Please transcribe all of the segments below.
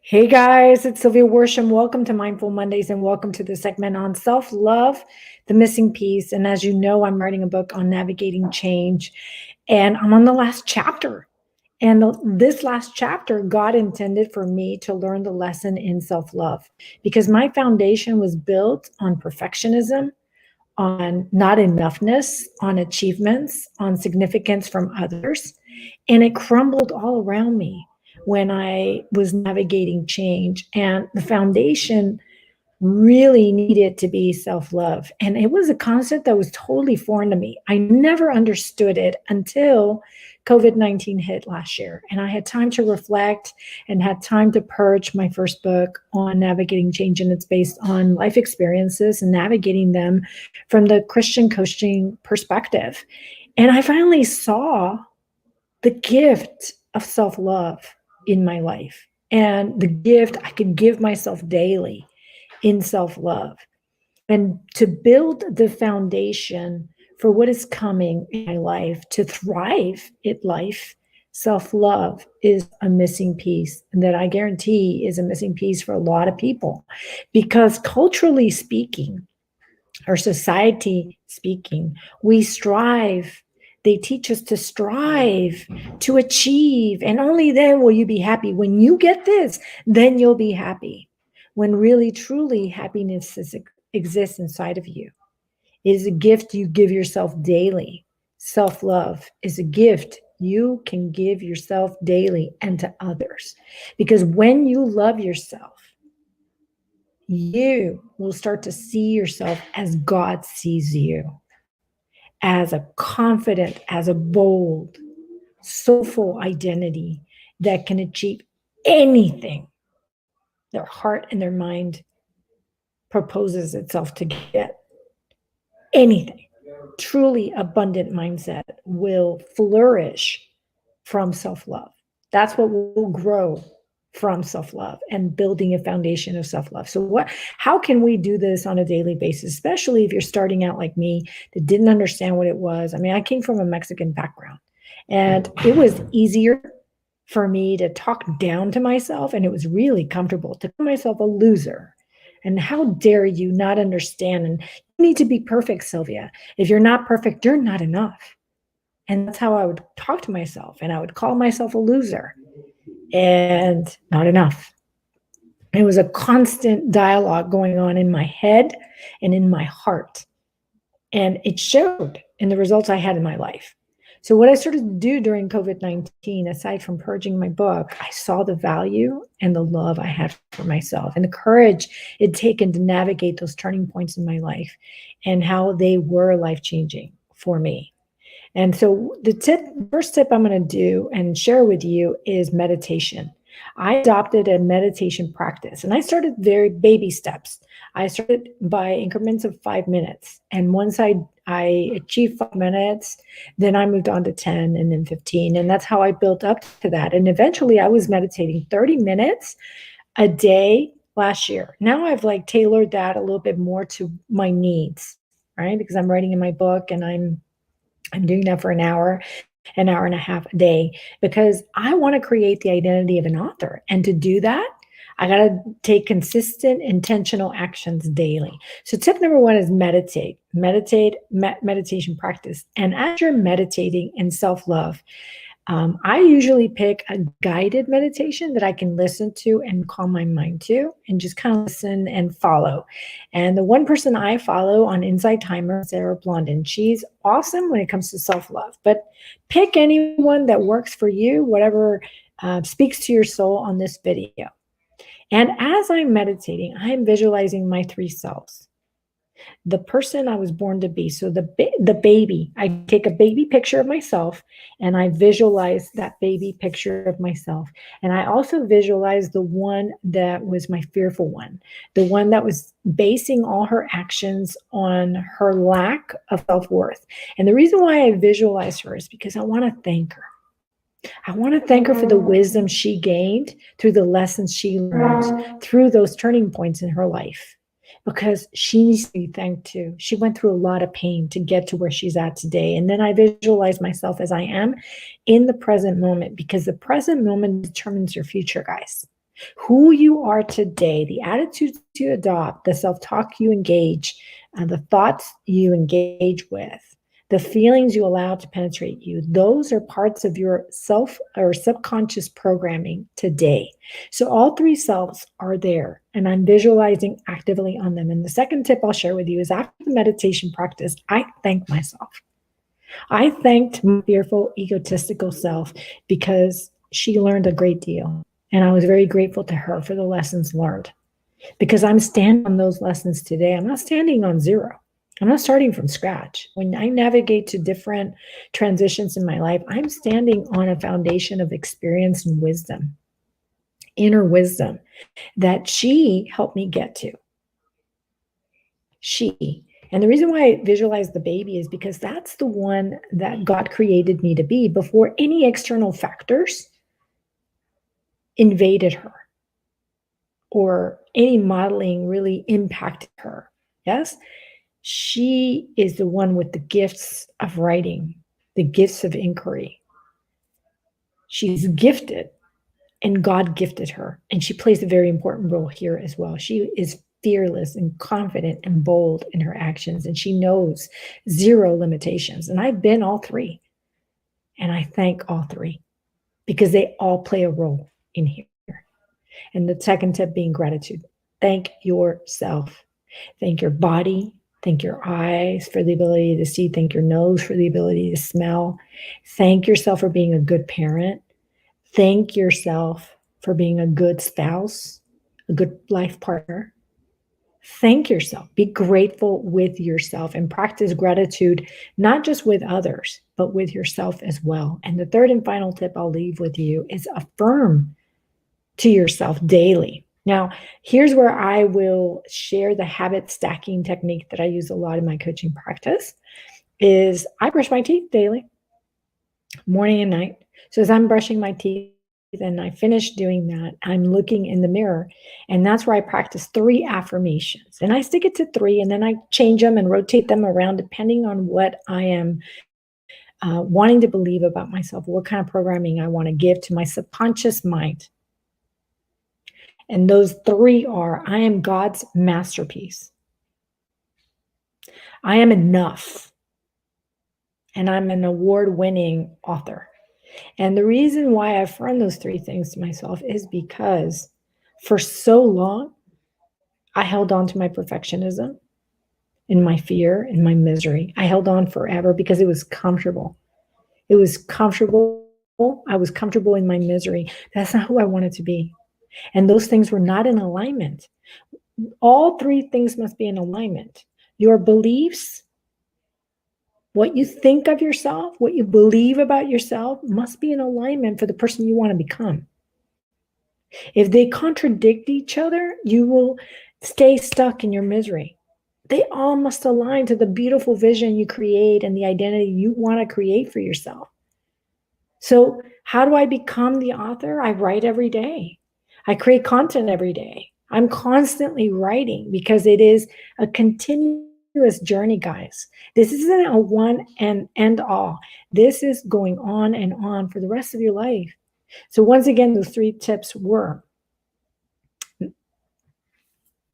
Hey guys, it's Sylviaworsham. Welcome to Mindful Mondays and welcome to the segment on self-love, the missing piece. And as you know, I'm writing a book on navigating change and I'm on the last chapter. And this last chapter, God intended for me to learn the lesson in self-love because my foundation was built on perfectionism, on not enoughness, on achievements, on significance from others. And it crumbled all around me when I was navigating change. And the foundation really needed to be self-love. And it was a concept that was totally foreign to me. I never understood it until COVID-19 hit last year. And I had time to reflect and had time to purge my first book on navigating change. And it's based on life experiences and navigating them from the Christian coaching perspective. And I finally saw the gift of self-love in my life and the gift I could give myself daily in self-love, and to build the foundation for what is coming in my life, to thrive in life. Self-love is a missing piece, and that I guarantee is a missing piece for a lot of people, because culturally speaking, or society speaking, we strive. They teach us to strive, to achieve, and only then will you be happy. When you get this, then you'll be happy. When really, truly, happiness exists inside of you. It is a gift you give yourself daily. Self-love is a gift you can give yourself daily and to others. Because when you love yourself, you will start to see yourself as God sees you, as a confident, as a bold, soulful identity that can achieve anything their heart and their mind proposes itself to get. Anything. Truly abundant mindset will flourish from self-love. That's what will grow from self-love and building a foundation of self-love. So how can we do this on a daily basis, especially if you're starting out like me that didn't understand what it was? I mean, I came from a Mexican background and it was easier for me to talk down to myself, and it was really comfortable to call myself a loser. And how dare you not understand? And you need to be perfect, Sylvia. If you're not perfect, you're not enough. And that's how I would talk to myself. And I would call myself a loser and not enough. It was a constant dialogue going on in my head and in my heart. And it showed in the results I had in my life. So what I started to do during COVID-19, aside from purging my book, I saw the value and the love I had for myself and the courage it'd taken to navigate those turning points in my life and how they were life-changing for me. And so the first tip I'm going to do and share with you is meditation. I adopted a meditation practice and I started very baby steps. I started by increments of 5 minutes. And once I achieved 5 minutes, then I moved on to 10 and then 15. And that's how I built up to that. And eventually I was meditating 30 minutes a day last year. Now I've tailored that a little bit more to my needs, right? Because I'm writing in my book and I'm doing that for an hour and a half a day, because I want to create the identity of an author. And to do that, I got to take consistent, intentional actions daily. So tip number one is meditate. Meditation practice. And as you're meditating in self-love, I usually pick a guided meditation that I can listen to and calm my mind to and just kind of listen and follow. And the one person I follow on Inside Timer, Sarah Blondin, she's awesome when it comes to self-love. But pick anyone that works for you, whatever speaks to your soul on this video. And as I'm meditating, I'm visualizing my three selves. The person I was born to be. So the baby, I take a baby picture of myself and I visualize that baby picture of myself. And I also visualize the one that was my fearful one, the one that was basing all her actions on her lack of self-worth. And the reason why I visualize her is because I want to thank her. I want to thank her for the wisdom she gained through the lessons she learned through those turning points in her life, because she needs to be thanked too. She went through a lot of pain to get to where she's at today. And then I visualize myself as I am in the present moment, because the present moment determines your future, guys. Who you are today, the attitudes you adopt, the self-talk you engage, the thoughts you engage with, the feelings you allow to penetrate you, those are parts of your self or subconscious programming today. So all three selves are there, and I'm visualizing actively on them. And the second tip I'll share with you is after the meditation practice, I thank myself. I thanked my fearful, egotistical self because she learned a great deal. And I was very grateful to her for the lessons learned because I'm standing on those lessons today. I'm not standing on zero. I'm not starting from scratch. When I navigate to different transitions in my life, I'm standing on a foundation of experience and wisdom, inner wisdom that she helped me get to. And the reason why I visualize the baby is because that's the one that God created me to be before any external factors invaded her or any modeling really impacted her. Yes? She is the one with the gifts of writing, the gifts of inquiry. She's gifted, and God gifted her. And she plays a very important role here as well. She is fearless and confident and bold in her actions, and she knows zero limitations. And I've been all three, and I thank all three because they all play a role in here. And the second tip being gratitude. Thank yourself. Thank your body. Thank your eyes for the ability to see. Thank your nose for the ability to smell. Thank yourself for being a good parent. Thank yourself for being a good spouse, a good life partner. Thank yourself. Be grateful with yourself and practice gratitude, not just with others, but with yourself as well. And the third and final tip I'll leave with you is affirm to yourself daily. Now, here's where I will share the habit stacking technique that I use a lot in my coaching practice is I brush my teeth daily, morning and night. So as I'm brushing my teeth and I finish doing that, I'm looking in the mirror, and that's where I practice 3 affirmations. And I stick it to 3, and then I change them and rotate them around depending on what I am wanting to believe about myself, what kind of programming I want to give to my subconscious mind. And those 3 are, I am God's masterpiece. I am enough. And I'm an award-winning author. And the reason why I affirm those 3 things to myself is because for so long, I held on to my perfectionism and my fear and my misery. I held on forever because it was comfortable. It was comfortable. I was comfortable in my misery. That's not who I wanted to be. And those things were not in alignment. All 3 things must be in alignment. Your beliefs, what you think of yourself, what you believe about yourself must be in alignment for the person you want to become. If they contradict each other, you will stay stuck in your misery. They all must align to the beautiful vision you create and the identity you want to create for yourself. So how do I become the author? I write every day. I create content every day. I'm constantly writing because it is a continuous journey, guys. This isn't a one and end all. This is going on and on for the rest of your life. So once again, those 3 tips were: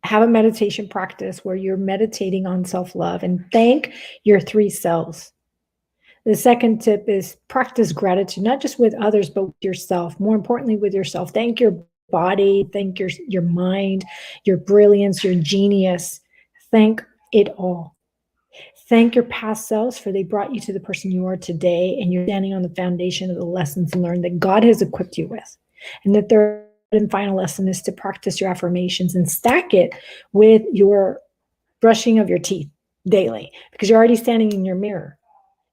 have a meditation practice where you're meditating on self-love and thank your 3 selves. The second tip is practice gratitude, not just with others, but with yourself. More importantly, with yourself. Thank your body, thank your mind, your brilliance, your genius. Thank it all. Thank your past selves for they brought you to the person you are today, and you're standing on the foundation of the lessons learned that God has equipped you with. And the third and final lesson is to practice your affirmations and stack it with your brushing of your teeth daily, because you're already standing in your mirror.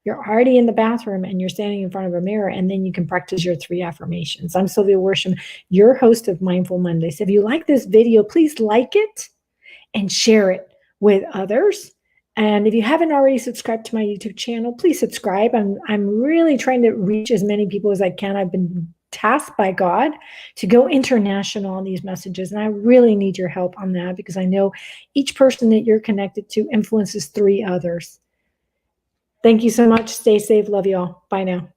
You're already in the bathroom and you're standing in front of a mirror, and then you can practice your 3 affirmations. I'm Sylviaworsham, your host of Mindful Mondays. If you like this video, please like it and share it with others. And if you haven't already subscribed to my YouTube channel, please subscribe. I'm really trying to reach as many people as I can. I've been tasked by God to go international on these messages, and I really need your help on that because I know each person that you're connected to influences 3 others. Thank you so much. Stay safe. Love you all. Bye now.